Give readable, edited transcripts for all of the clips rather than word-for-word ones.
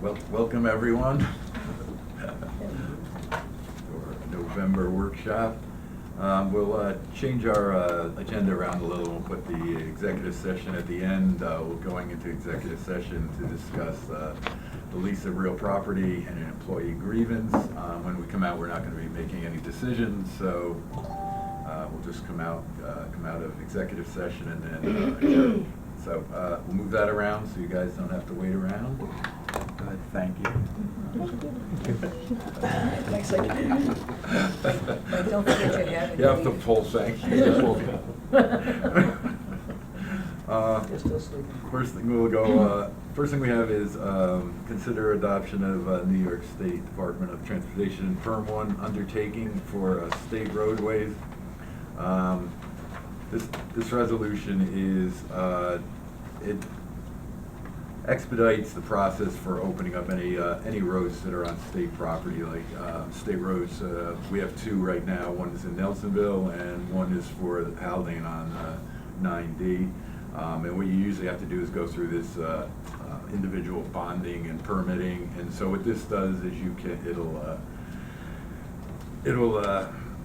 Welcome everyone to our November workshop. We'll change our agenda around a little. We'll put the executive session at the end. We're going into executive session to discuss the lease of real property and an employee grievance. When we come out, we're not going to be making any decisions, so we'll just come out of executive session and then adjourn. So we'll move that around so you guys don't have to wait around. Good, thank you. Thanks, but don't forget your hat. You have to pull, thank you. You're still sleeping. First thing we have is consider adoption of New York State Department of Transportation Firm 1 undertaking for state roadways. This resolution is, it expedites the process for opening up any roads that are on state property, like state roads. We have two right now. One is in Nelsonville and one is for Haldane on 9D. And what you usually have to do is go through this individual bonding and permitting. And so what this does is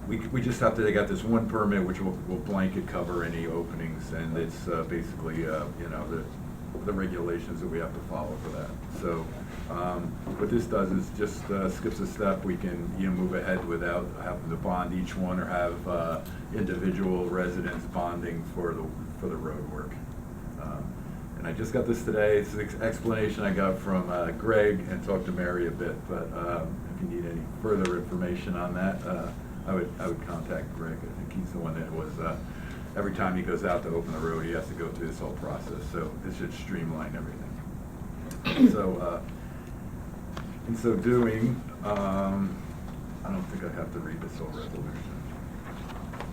we just have to take out this one permit, which will blanket cover any openings, and it's basically the regulations that we have to follow for that. So what this does is just skips a step. We can move ahead without having to bond each one or have individual residents bonding for the road work. And I just got this today. It's an explanation I got from Greg, and talked to Mary a bit. But if you need any further information on that, I would contact Greg. I think he's the one that was. Every time he goes out to open the road, he has to go through this whole process. So this should streamline everything. So in so doing, I don't think I have to read this whole resolution.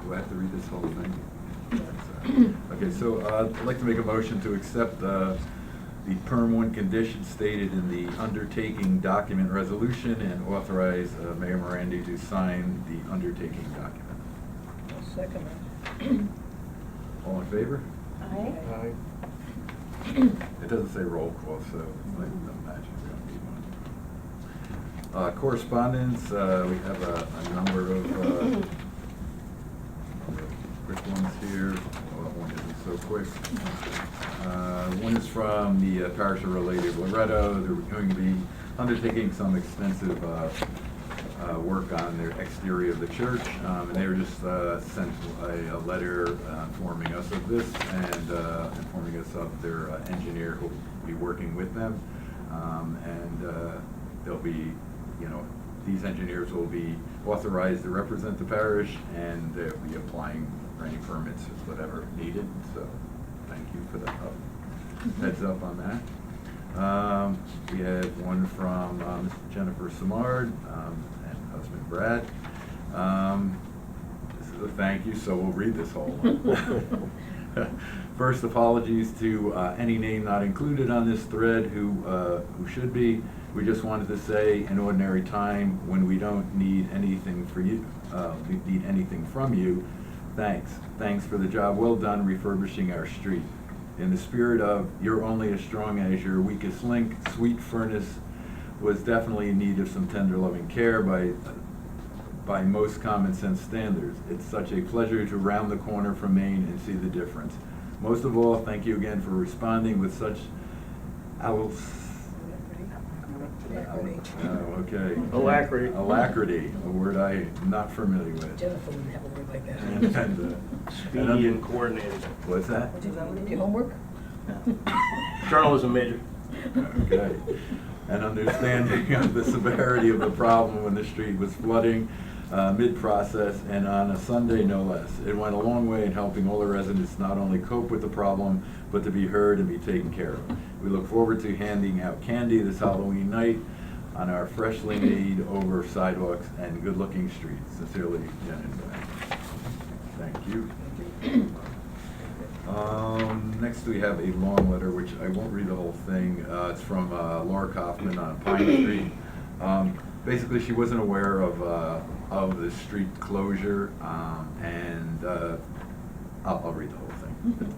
Do I have to read this whole thing? Okay, so I'd like to make a motion to accept the Perm 1 condition stated in the undertaking document resolution and authorize Mayor Morandi to sign the undertaking document. I'll second it. All in favor? Aye. Aye. It doesn't say roll call, so I imagine we don't need one. Correspondence, we have a number of quick ones here. Well, that one isn't so quick. One is from the parish of related Loretto. They're going to be undertaking some extensive work on the exterior of the church, and they were just sent a letter informing us of this and informing us of their engineer who will be working with them, and they'll be, these engineers will be authorized to represent the parish, and they'll be applying for any permits, whatever needed. So thank you for the heads up on that. We have one from Ms. Jennifer Simard and husband Brad. This is a thank you, so we'll read this whole one. First, apologies to any name not included on this thread who should be. We just wanted to say, in ordinary time, when we don't need anything from you, thanks. Thanks for the job well done refurbishing our street. In the spirit of you're only as strong as your weakest link, Sweet Furnace was definitely in need of some tender loving care by most common sense standards. It's such a pleasure to round the corner from Maine and see the difference. Most of all, thank you again for responding with such alacrity, a word I'm not familiar with. Jennifer wouldn't have a word like that. Speedy and coordinated. What's that? Did you do your homework? Journalism major. Okay. An understanding of the severity of the problem when the street was flooding mid-process and on a Sunday no less. It went a long way in helping all the residents not only cope with the problem, but to be heard and be taken care of. We look forward to handing out candy this Halloween night on our freshly made over sidewalks and good-looking streets. Sincerely, Jen and Ben. Thank you. Next we have a long letter, which I won't read the whole thing. It's from Laura Kaufman on Pine Street. Basically, she wasn't aware of the street closure, and I'll read the whole thing.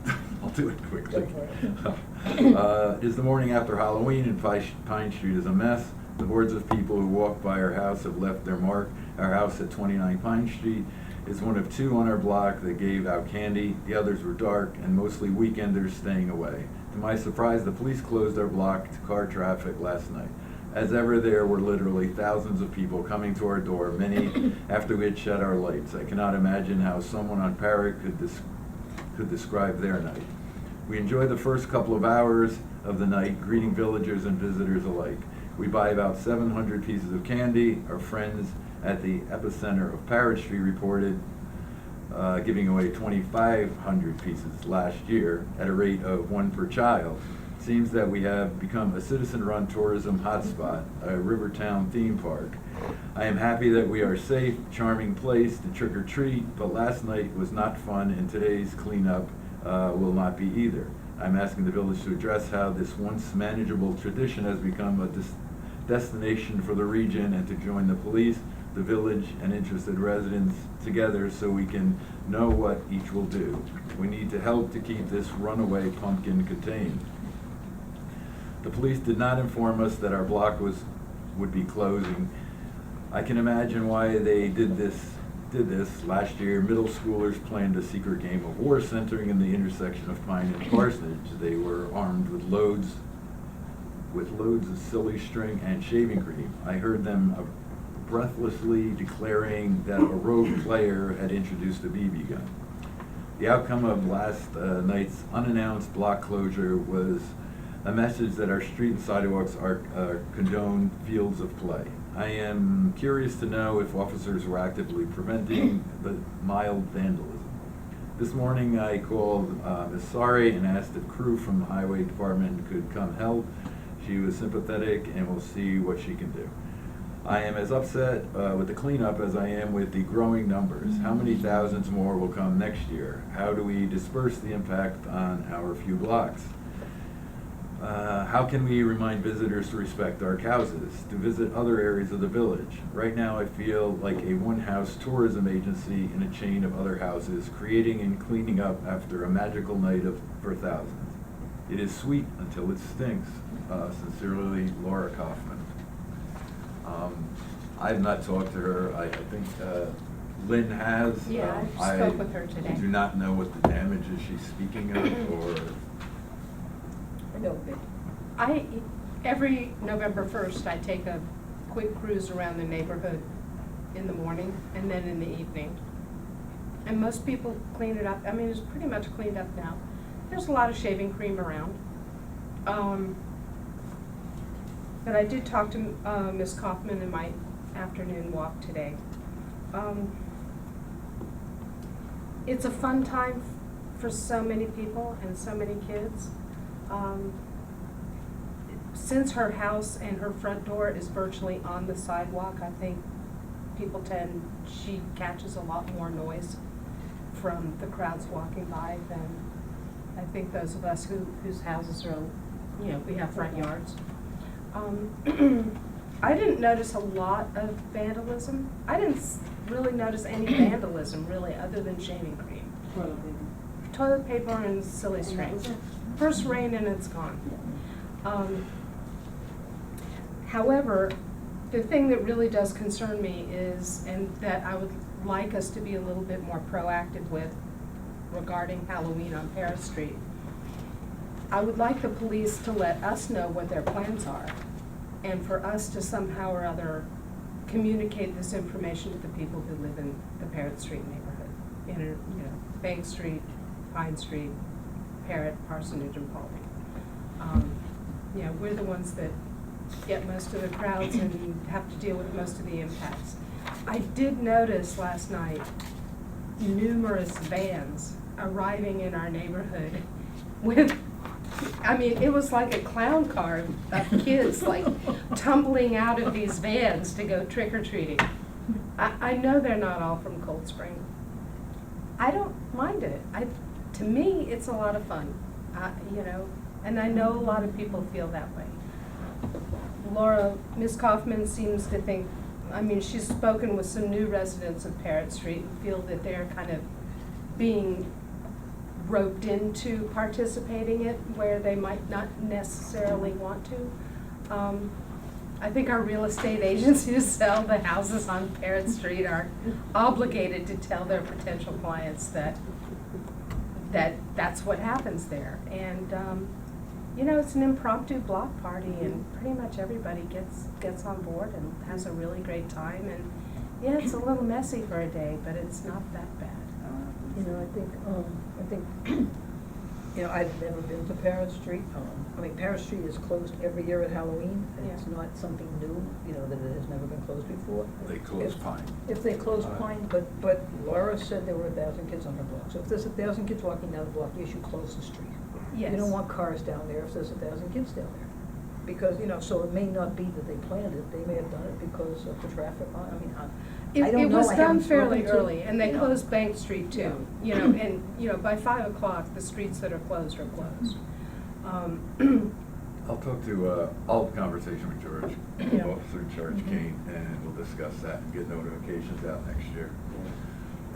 I'll do it quickly. Go for Is the morning after Halloween and Pine Street is a mess. The hordes of people who walk by our house have left their mark. Our house at 29 Pine Street is one of two on our block that gave out candy. The others were dark and mostly weekenders staying away. To my surprise, the police closed our block to car traffic last night. As ever, there were literally thousands of people coming to our door, many after we had shut our lights. I cannot imagine how someone on Parrot could describe their night. We enjoyed the first couple of hours of the night, greeting villagers and visitors alike. We buy about 700 pieces of candy. Our friends at the epicenter of Parrot Street reported giving away 2,500 pieces last year at a rate of one per child. Seems that we have become a citizen-run tourism hotspot, a Rivertown theme park. I am happy that we are safe, charming place to trick or treat, but last night was not fun and today's cleanup will not be either. I'm asking the village to address how this once manageable tradition has become a destination for the region and to join the police, the village, and interested residents together so we can know what each will do. We need to help to keep this runaway pumpkin contained. The police did not inform us that our block would be closing. I can imagine why they did this. Last year, middle schoolers planned a secret game of war centering in the intersection of Pine and Parsonage. They were armed with loads of silly string and shaving cream. I heard them breathlessly declaring that a rogue player had introduced a BB gun. The outcome of last night's unannounced block closure was a message that our street and sidewalks are condoned fields of play. I am curious to know if officers were actively preventing the mild vandalism. This morning I called Ms. Sari and asked if crew from the highway department could come help. She was sympathetic and we'll see what she can do. I am as upset with the cleanup as I am with the growing numbers. How many thousands more will come next year? How do we disperse the impact on our few blocks? How can we remind visitors to respect our houses, to visit other areas of the village? Right now I feel like a one-house tourism agency in a chain of other houses, creating and cleaning up after a magical night for thousands. It is sweet until it stinks. Sincerely, Laura Kaufman. I've not talked to her. I think Lynn has. Yeah, I spoke with her today. I do not know what the damage is she's speaking of, or... No big. Every November 1st, I take a quick cruise around the neighborhood in the morning and then in the evening. And most people clean it up. I mean, it's pretty much cleaned up now. There's a lot of shaving cream around. But I did talk to Ms. Kaufman in my afternoon walk today. It's a fun time for so many people and so many kids. Since her house and her front door is virtually on the sidewalk, I think she catches a lot more noise from the crowds walking by than I think those of us whose houses are, we have front yards. I didn't notice a lot of vandalism. I didn't really notice any vandalism really other than shaving cream. Toilet paper and silly string. First rain and it's gone. However, the thing that really does concern me is, and that I would like us to be a little bit more proactive with regarding Halloween on Paris Street, I would like the police to let us know what their plans are, and for us to somehow or other communicate this information to the people who live in the Parrot Street neighborhood, Bank Street, Pine Street, Parrot, Parsonage, and Paulding. We're the ones that get most of the crowds and have to deal with most of the impacts. I did notice last night numerous vans arriving in our neighborhood with, it was like a clown car of kids like tumbling out of these vans to go trick-or-treating. I know they're not all from Cold Spring. I don't mind it. To me, it's a lot of fun, and I know a lot of people feel that way. Ms. Kaufman seems to think, she's spoken with some new residents of Parrot Street and feel that they're kind of being roped into participating in where they might not necessarily want to. I think our real estate agents who sell the houses on Parrott Street are obligated to tell their potential clients that that's what happens there. And, you know, it's an impromptu block party and pretty much everybody gets on board and has a really great time. And, yeah, it's a little messy for a day, but it's not that bad. You know, I think, you know, I've never been to Parrott Street. I mean, Parrott Street is closed every year at Halloween, and it's Yeah. not something new, you know, that it has never been closed before. They close Pine. If they close Pine, but Laura said there were 1,000 kids on her block. So if there's 1,000 kids walking down the block, you should close the street. Yes. You don't want cars down there if there's 1,000 kids down there. Because, you know, so it may not be that they planned it, they may have done it because of the traffic. I mean, I don't It know. was I done haven't spoken fairly to- early, and they you know. closed Bank Street too, you know, and, you know, by 5 o'clock, the streets that are closed are closed. I'll talk to, I'll have a conversation with George, Yeah. Officer in Charge Mhm. Kane, and we'll discuss that and get notifications out next year.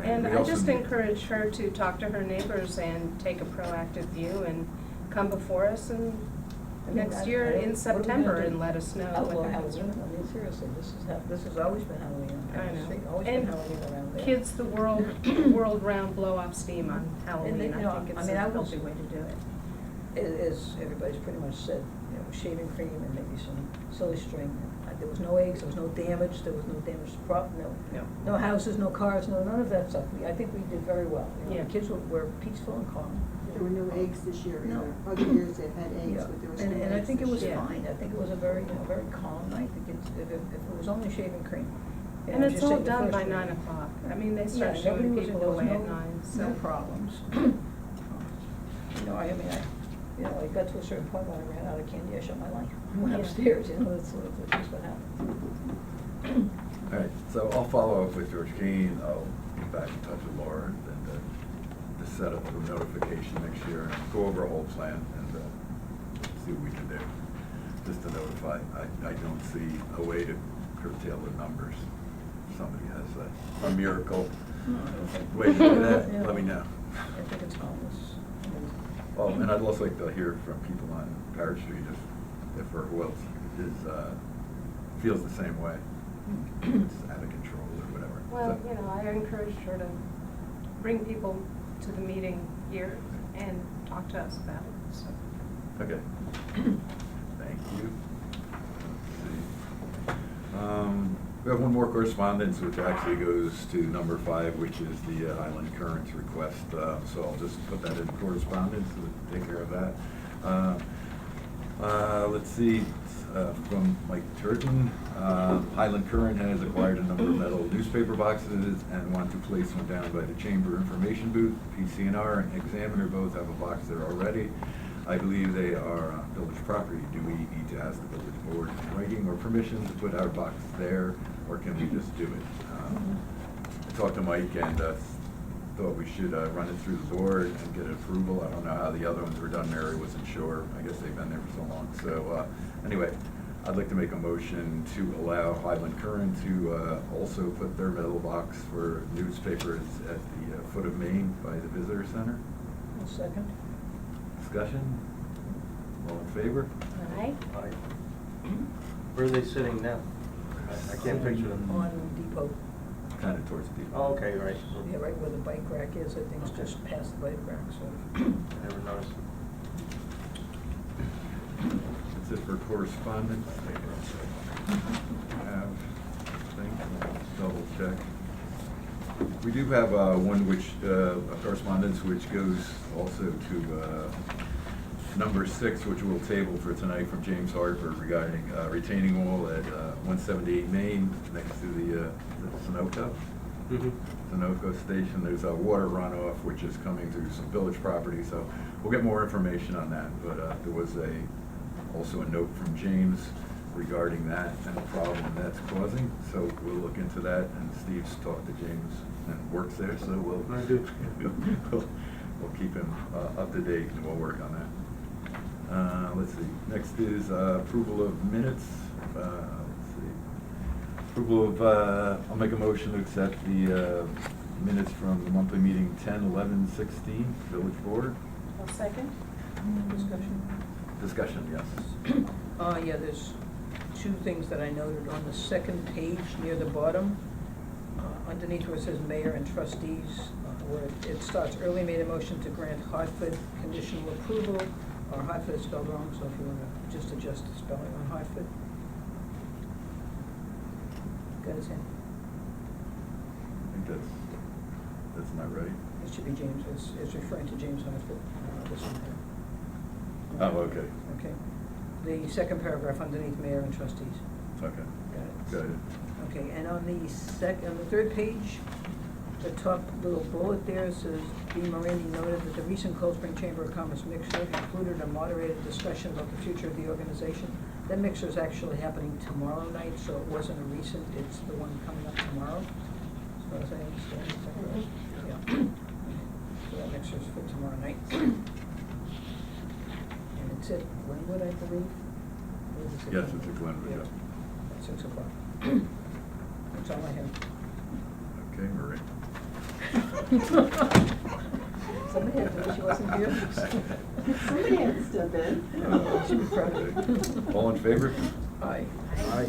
And we I also just need- encourage her to talk to her neighbors and take a proactive view and come before us and I mean, next I year don't- in what are we September gonna do? and let us know Outlaw what happens. Halloween, I mean, seriously, this has always been Halloween on I Parrott know. Street, always been And Halloween around there. kids the world round blow off steam on Halloween, you know, I think I it's mean, a I was- healthy way to do it. As everybody's pretty much said, you know, shaving cream and maybe some silly string. There was no eggs, there was no damage, there was no damage to no houses, no cars, none of that stuff. I think we did very well. You know, Yeah. the kids were peaceful and calm. There were no eggs this year No. either. Other years they've had eggs, Yeah. but there was no eggs And I think it was this year. fine. I think it was a very, you know, very calm night. The kids, if it was only shaving cream. you And know, it's just all take the done first by one. 9 o'clock. I mean, they Yeah, start nobody showing was- people there the was way at no- 9, so. No problems. You know, I mean, I got to a certain point when I ran out of candy, I shut my light. Went Yeah. upstairs, you know, that's just what happened. All right, so I'll follow up with George Kane, I'll get back in touch with Laura, and to set up a notification next year, and go over a whole plan, and see what we can do. Just to notify, I don't see a way to curtail the numbers. If somebody has a miracle No, I don't think- way to do that, Yeah. let me know. I think it's harmless. I mean, Well, and I'd also like to hear from people on Parrott Street if or who else feels the same way. It's out of control or whatever. Well, So- you know, I encouraged her to bring people to the meeting here and talk to us about it, so. Okay. Thank you. Let's see. We have one more correspondence, which actually goes to number 5, which is the Highland Current's request. So I'll just put that in correspondence to take care of that. Let's see, from Mike Turton. Highland Current has acquired a number of metal newspaper boxes and want to place one down by the Chamber Information Booth. PC&R and Examiner both have a box there already. I believe they are village property. Do we need to ask the village board in writing or permission to put our box there, or can we just do it? I talked to Mike and thought we should run it through the board and get approval. I don't know how the other ones were done. Mary wasn't sure. I guess they've been there for so long. So anyway, I'd like to make a motion to allow Highland Current to also put their metal box for newspapers at the foot of Main by the Visitor Center. One second. Discussion? All in favor? Aye. Where are they sitting now? I can't picture them. On Depot, Kind of towards the. Oh, okay, right. yeah, right where the bike rack is, I think it's just past the bike rack, so. I never noticed. That's it for correspondence. Have, double check. We do have one which, a correspondence which goes also to number 6, which we'll table for tonight from James Hartford regarding retaining wall at 178 Main, next to the Sunoco. Sunoco station. There's a water runoff which is coming through some village property, so we'll get more information on that. But there was also a note from James regarding that and the problem that's causing. So we'll look into that, and Steve's talked to James and works there, so we'll I do. we'll keep him up to date and we'll work on that. Let's see, next is approval of minutes. Let's see. Approval of, I'll make a motion to accept the minutes from the monthly meeting 10/11/16, Village Board. I'll second. Discussion? Discussion, yes. Yeah, there's two things that I noted on the second page near the bottom. Underneath where it says mayor and trustees, where it starts, early made a motion to grant Hartford conditional approval, or Hartford is spelled wrong, so if you wanna just adjust the spelling on Hartford. Got his hand? I think that's not right. It should be James, it's referring to James Hartford, this one here. Oh, okay. Okay. The second paragraph underneath mayor and trustees. Okay. Got it. Got it. Okay, and on the third page, the top little bullet there says, B. Morandi noted that the recent Cold Spring Chamber of Commerce mixer included a moderated discussion about the future of the organization. That mixer is actually happening tomorrow night, so it wasn't a recent, it's the one coming up tomorrow, as far as I understand, is that correct? Yeah. So that mixer's for tomorrow night. And it's at Glenwood, I believe? Or is it at Yes, it's at Glenwood, Yeah. yeah. At 6 o'clock. That's all I have. Okay, Marie. Somebody had to wish she wasn't here. Somebody had to step in. She'd be proud of you. All in favor? Aye. Aye.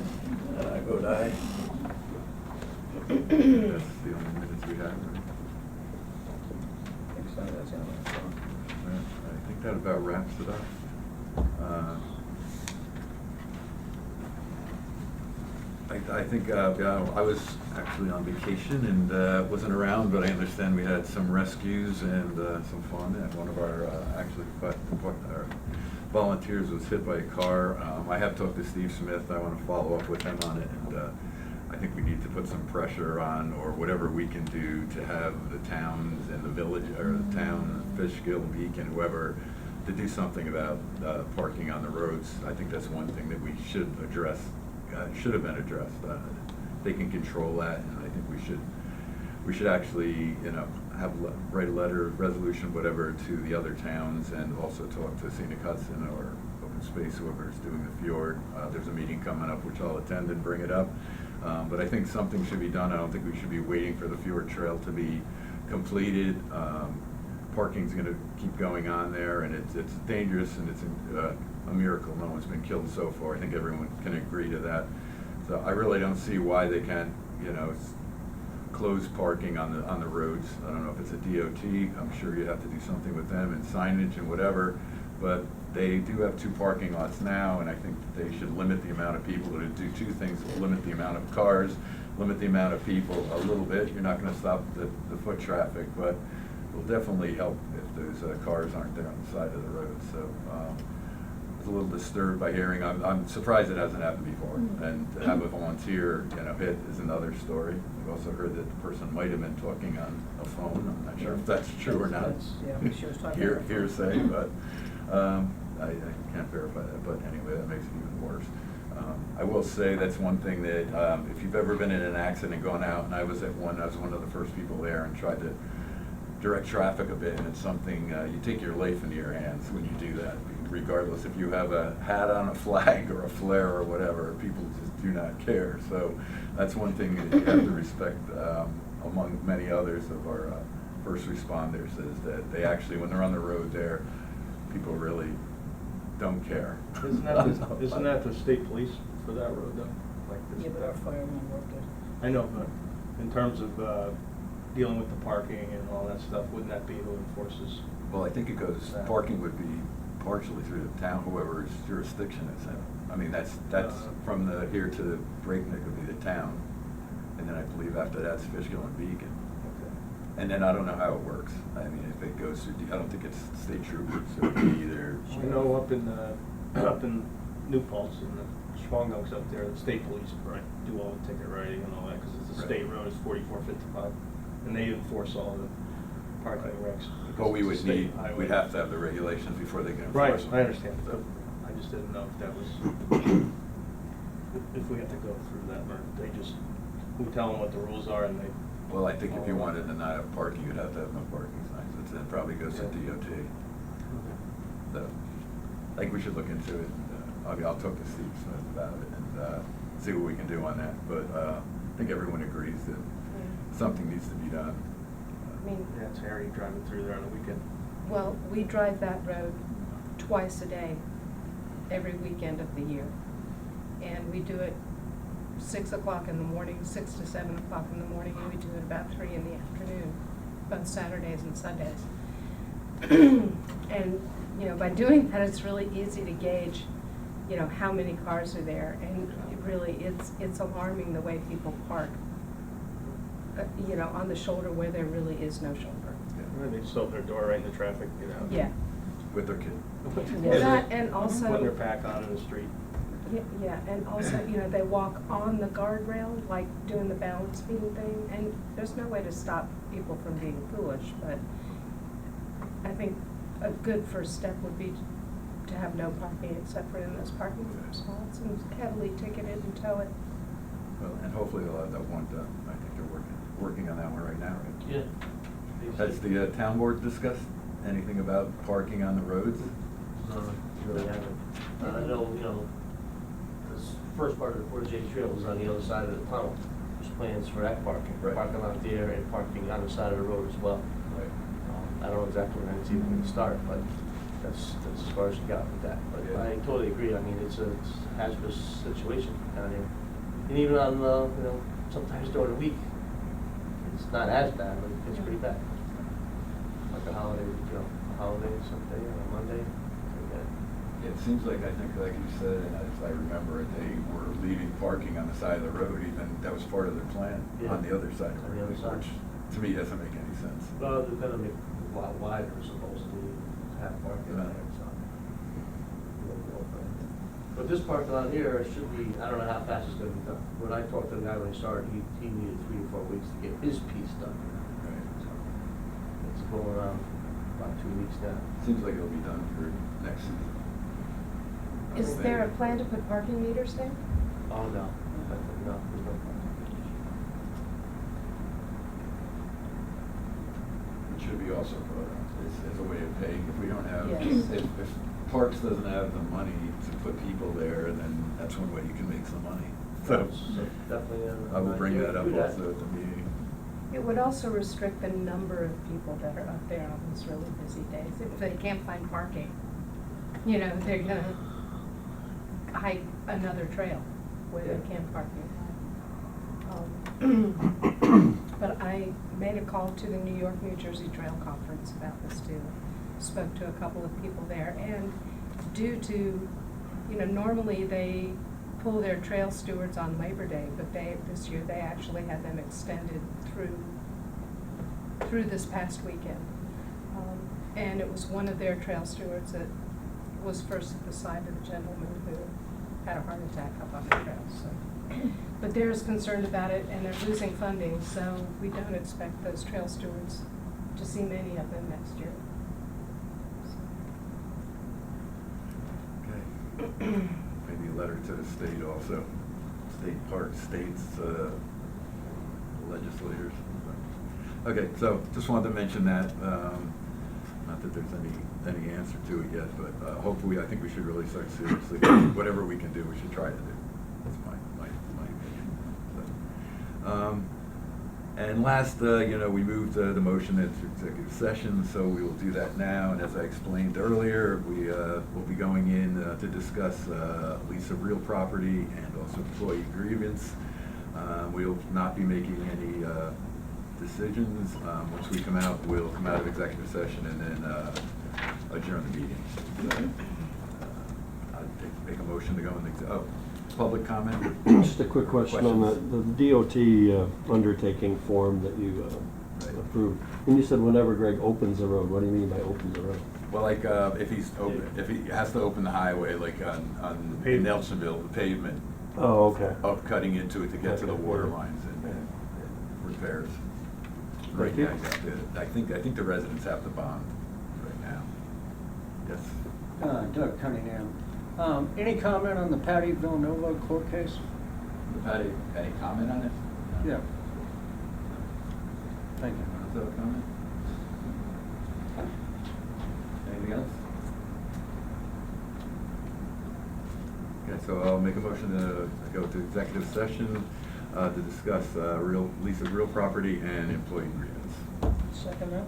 And I vote aye. That's the only minutes we have, right? I think so, that's the only one. Yeah, I think that about wraps it up. I think, yeah, I was actually on vacation and wasn't around, but I understand we had some rescues and some fun, and one of our, our volunteers was hit by a car. I have talked to Steve Smith, I want to follow up with him on it, and I think we need to put some pressure on, or whatever we can do to have the towns and the village, or the town, Fishkill, Beacon, whoever, to do something about parking on the roads. I think that's one thing that we should address, should have been addressed. They can control that, and I think we should actually, you know, write a letter, resolution, whatever, to the other towns, and also talk to Scenic Hudson or Open Space, whoever's doing the fjord. There's a meeting coming up which I'll attend and bring it up. But I think something should be done. I don't think we should be waiting for the fjord trail to be completed. Parking's gonna keep going on there, and it's dangerous, and it's a miracle no one's been killed so far. I think everyone can agree to that. So I really don't see why they can't, you know, close parking on the roads. I don't know if it's a DOT, I'm sure you have to do something with them, and signage and whatever, but they do have 2 parking lots now, and I think that they should limit the amount of people, to do 2 things: limit the amount of cars, limit the amount of people a little bit. You're not gonna stop the foot traffic, but will definitely help if those cars aren't there on the side of the road. So I was a little disturbed by hearing. I'm surprised it hasn't happened before. And to have a volunteer, you know, hit is another story. I've also heard that the person might have been talking on a phone. I'm not sure if that's true or not. Yeah, she was talking on her phone. Hearsay, but I can't verify that. But anyway, that makes it even worse. I will say that's one thing that if you've ever been in an accident and gone out, and I was one of the first people there and tried to direct traffic a bit, and it's something, you take your life into your hands when you do that, regardless if you have a hat on, a flag, or a flare, or whatever. People just do not care. So that's one thing that you have to respect, among many others of our first responders, is that they actually, when they're on the road there, people really don't care. Isn't that the state police for that road though? Like this? Yeah, but our firemen work there. I know, but in terms of dealing with the parking and all that stuff, wouldn't that be who enforces? Well, I think it goes, parking would be partially through the town, whoever's jurisdiction is in. I mean, that's from the, here to the Breakneck would be the town. And then I believe after that's Fishkill and Beacon. Okay. And then I don't know how it works. I mean, if it goes through, I don't think it's state troopers, so it'd be either. I know up in New Paltz and the Schwangunks up there, the state police do all the ticket writing and all that, because it's a state road, it's 4455, and they enforce all the parking regs. But we would It's a state need, highway. we'd have to have the regulations before they can Right, enforce them. I understand, but I just didn't know if that was, if we have to go through that, or they just, we tell them what the rules are and they. Well, I think if you wanted to not have parking, you'd have to have no parking signs, which then probably goes to DOT. So, I think we should look into it. I mean, I'll talk to Steve Smith about it and see what we can do on that. But I think everyone agrees that something needs to be done. mean, Yeah, it's hairy driving through there on the weekend. well, we drive that road twice a day, every weekend of the year. And we do it 6 o'clock in the morning, 6 to 7 o'clock in the morning, and we do it about 3 in the afternoon, both Saturdays and Sundays. And, you know, by doing that, it's really easy to gauge, you know, how many cars are there. And it really, it's alarming the way people park, you know, on the shoulder where there really is no shoulder. And they just open their door right into traffic, you know. Yeah. With their kid. Well, that, and also. Putting their pack on in the street. Yeah, and also, you know, they walk on the guardrail, like doing the balance beam thing, and there's no way to stop people from being foolish, but I think a good first step would be to have no parking except for in those parking spots and heavily ticket it and tow it. Well, and hopefully they'll have that one done. I think they're working on that one right now, right? Yeah. Has the town board discussed anything about parking on the roads? No, really haven't. I know, you know, this first part of the Portage Trail was on the other side of the tunnel. There's plans for that parking, Right. parking out there and parking on the side of the road as well. Right. I don't know exactly when it's even going to start, but that's as far as we got with that. But Yeah. I totally agree. I mean, it's a hazardous situation down here. And even on, you know, sometimes during the week, it's not as bad, but it's pretty bad. Like a holiday, you know, a holiday someday or a Monday. pretty bad. It seems like, I think, like you said, and as I remember it, they were leaving parking on the side of the road, even, that was part of their plan, Yeah. on the other side of On the the other road, side. which to me doesn't make any sense. Well, they're gonna make a lot wider supposedly, have parking Yeah. there, so. But this parking lot here should be, I don't know how fast it's gonna be done. When I talked to the guy when he started, he needed 3 to 4 weeks to get his piece done. Right. So, it's going around about 2 weeks now. Seems like it'll be done for next season. Is there a plan to put parking meters there? Oh, no, there's no parking. It should be also put on as a way of paying. If we don't have, Yes. if Parks doesn't have the money to put people there, then that's one way you can make some money. So Definitely. I will bring that up do that. also at the meeting. It would also restrict the number of people that are up there on these really busy days. If they can't find parking, you know, they're gonna hike another trail where they Yeah. can't park But I made a call to the New York, New Jersey Trail Conference about this too. Spoke to a couple of people there, and due to, you know, normally they pull their trail stewards on Labor Day, but this year they actually had them extended through this past weekend. And it was one of their trail stewards that was first at the side of the gentleman who had a heart attack up on the trail, so. But they're as concerned about it, and they're losing funding, so we don't expect those trail stewards to see many of them next year. Okay. Maybe a letter to the state also, state parks, states, legislators. Okay, so just wanted to mention that, not that there's any answer to it yet, but hopefully, I think we should really start seriously, whatever we can do, we should try to do. That's my opinion. So, and last, you know, we moved the motion into executive session, so we will do that now. And as I explained earlier, we will be going in to discuss lease of real property and also employee grievance. We will not be making any decisions. Once we come out, we'll come out of executive session and then adjourn the meeting. So, I'd make a motion to go into, public comment? Just a quick question on the DOT undertaking form that you Right. approved. And you said whenever Greg opens the road, what do you mean by opens the road? Well, like, if he has to open the highway, like on in Nelsonville, the pavement, Oh, okay. of cutting into it to get to the Okay. water lines and repairs. Right Thank you. now, I think the residents have the bond right now. Yes. Doug Cunningham. Any comment on the Patty Villanova court case? Patty, any comment on it? Yeah. Thank you. Is that a comment? Anything else? Okay, so I'll make a motion to go to executive session to discuss lease of real property and employee grievance. Second that?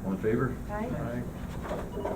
All in favor? Aye. Aye.